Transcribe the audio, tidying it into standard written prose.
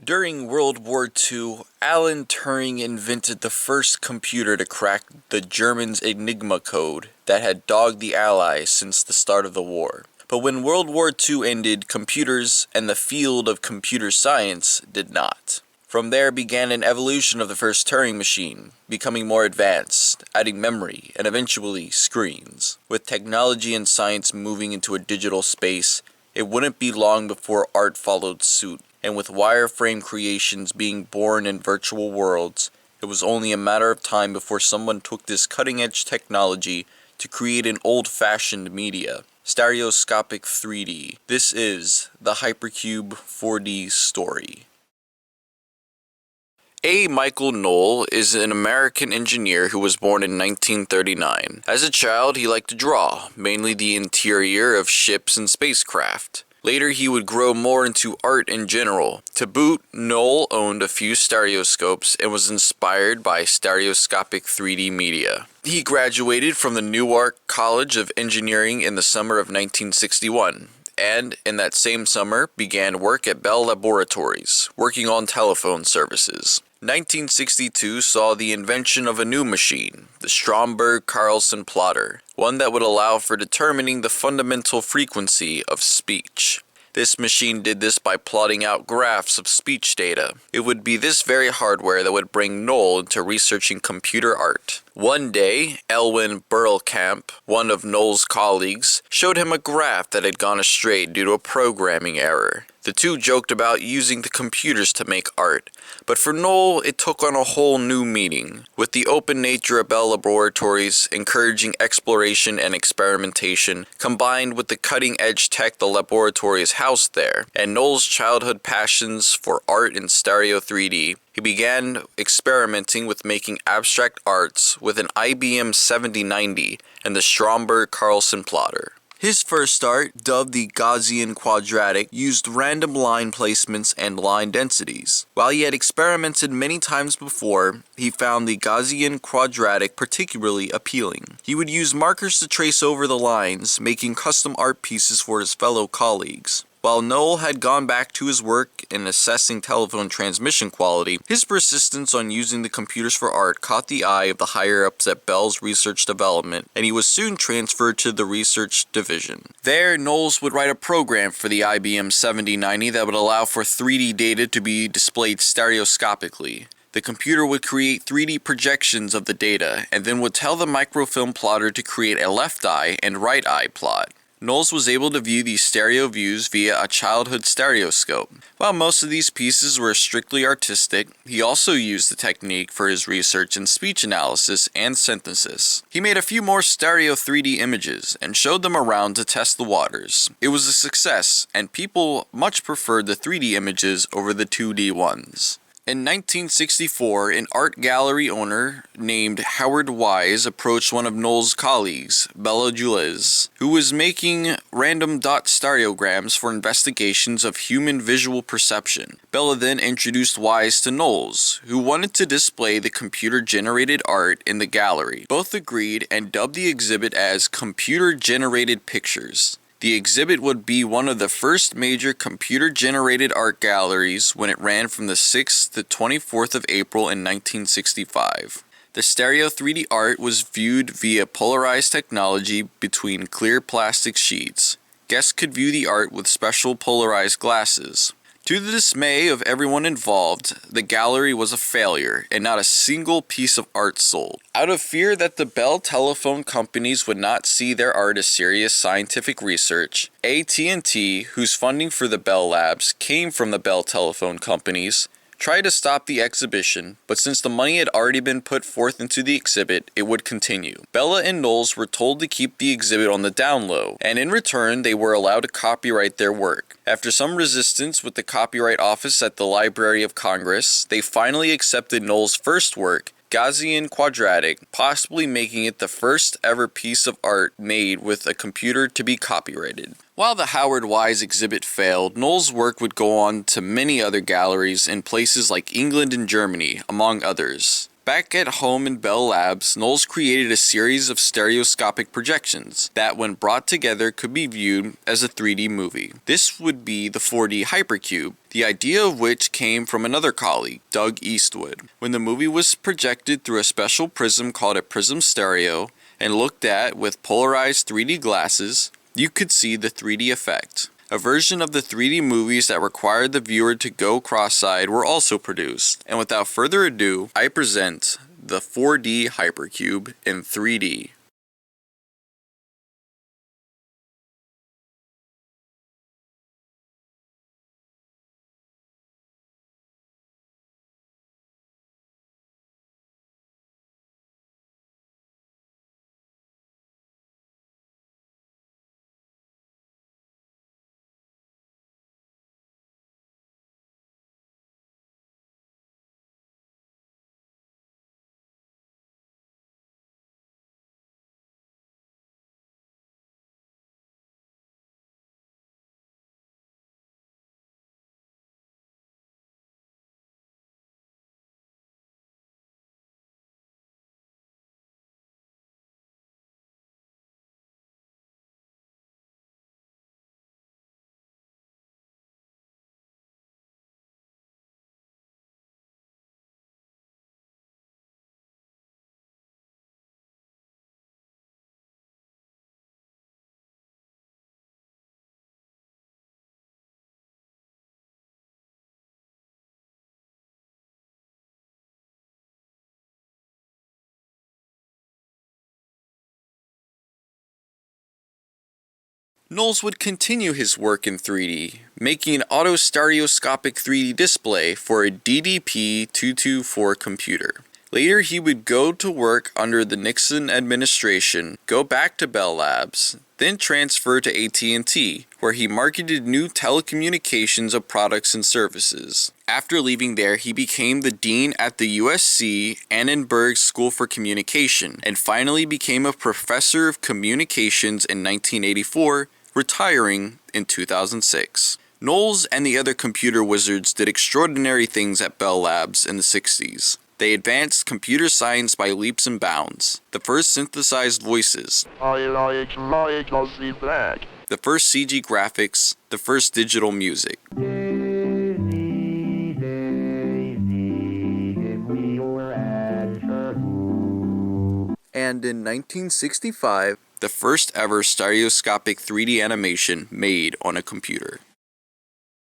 During World War II, Alan Turing invented the first computer to crack the Germans' Enigma code that had dogged the Allies since the start of the war. But when World War II ended, computers and the field of computer science did not. From there began an evolution of the first Turing machine, becoming more advanced, adding memory, and eventually screens. With technology and science moving into a digital space, it wouldn't be long before art followed suit. And with wireframe creations being born in virtual worlds, it was only a matter of time before someone took this cutting-edge technology to create an old-fashioned media, stereoscopic 3D. This is the Hypercube 4D story. A. Michael Knoll is an American engineer who was born in 1939. As a child, he liked to draw, mainly the interior of ships and spacecraft. Later, he would grow more into art in general. To boot, Knoll owned a few stereoscopes and was inspired by stereoscopic 3D media. He graduated from the Newark College of Engineering in the summer of 1961, and in that same summer began work at Bell Laboratories, working on telephone services. 1962 saw the invention of a new machine, the Stromberg-Carlson plotter, one that would allow for determining the fundamental frequency of speech. This machine did this by plotting out graphs of speech data. It would be this very hardware that would bring Knoll into researching computer art. One day, Elwin Berlekamp, one of Knoll's colleagues, showed him a graph that had gone astray due to a programming error. The two joked about using the computers to make art, but for Knoll, it took on a whole new meaning. With the open nature of Bell Laboratories encouraging exploration and experimentation, combined with the cutting-edge tech the laboratories housed there, and Knoll's childhood passions for art in stereo 3D, he began experimenting with making abstract arts with an IBM 7090 and the Stromberg-Carlson plotter. His first art, dubbed the Gaussian quadratic, used random line placements and line densities. While he had experimented many times before, he found the Gaussian quadratic particularly appealing. He would use markers to trace over the lines, making custom art pieces for his fellow colleagues. While Knoll had gone back to his work in assessing telephone transmission quality, his persistence on using the computers for art caught the eye of the higher-ups at Bell's research development, and he was soon transferred to the research division. There, Knowles would write a program for the IBM 7090 that would allow for 3D data to be displayed stereoscopically. The computer would create 3D projections of the data, and then would tell the microfilm plotter to create a left eye and right eye plot. Knowles was able to view these stereo views via a childhood stereoscope. While most of these pieces were strictly artistic, he also used the technique for his research in speech analysis and synthesis. He made a few more stereo 3D images and showed them around to test the waters. It was a success, and people much preferred the 3D images over the 2D ones. In 1964, an art gallery owner named Howard Wise approached one of Knoll's colleagues, Bella Jules, who was making random dot stereograms for investigations of human visual perception. Bella then introduced Wise to Knowles, who wanted to display the computer-generated art in the gallery. Both agreed and dubbed the exhibit as Computer-Generated Pictures. The exhibit would be one of the first major computer-generated art galleries when it ran from the 6th to 24th of April in 1965. The stereo 3D art was viewed via polarized technology between clear plastic sheets. Guests could view the art with special polarized glasses. To the dismay of everyone involved, the gallery was a failure, and not a single piece of art sold. Out of fear that the Bell telephone companies would not see their art as serious scientific research, AT&T, whose funding for the Bell Labs came from the Bell telephone companies, tried to stop the exhibition, but since the money had already been put forth into the exhibit, it would continue. Bella and Knowles were told to keep the exhibit on the down low, and in return they were allowed to copyright their work. After some resistance with the Copyright Office at the Library of Congress, they finally accepted Knowles' first work, Gaussian quadratic, possibly making it the first ever piece of art made with a computer to be copyrighted. While the Howard Wise exhibit failed, Knowles' work would go on to many other galleries in places like England and Germany, among others. Back at home in Bell Labs, Knowles created a series of stereoscopic projections that, when brought together, could be viewed as a 3D movie. This would be the 4D Hypercube, the idea of which came from another colleague, Doug Eastwood. When the movie was projected through a special prism called a prism stereo and looked at with polarized 3D glasses, you could see the 3D effect. A version of the 3D movies that required the viewer to go cross-eyed were also produced. And without further ado, I present the 4D Hypercube in 3D. Knowles would continue his work in 3D, making an autostereoscopic 3D display for a DDP-224 computer. Later, he would go to work under the Nixon administration, go back to Bell Labs, then transfer to AT&T, where he marketed new telecommunications of products and services. After leaving there, he became the dean at the USC Annenberg School for Communication, and finally became a professor of communications in 1984, retiring in 2006. Knowles and the other computer wizards did extraordinary things at Bell Labs in the 60s. They advanced computer science by leaps and bounds. The first synthesized voices, the first CG graphics, the first digital music. And in 1965, the first ever stereoscopic 3D animation made on a computer.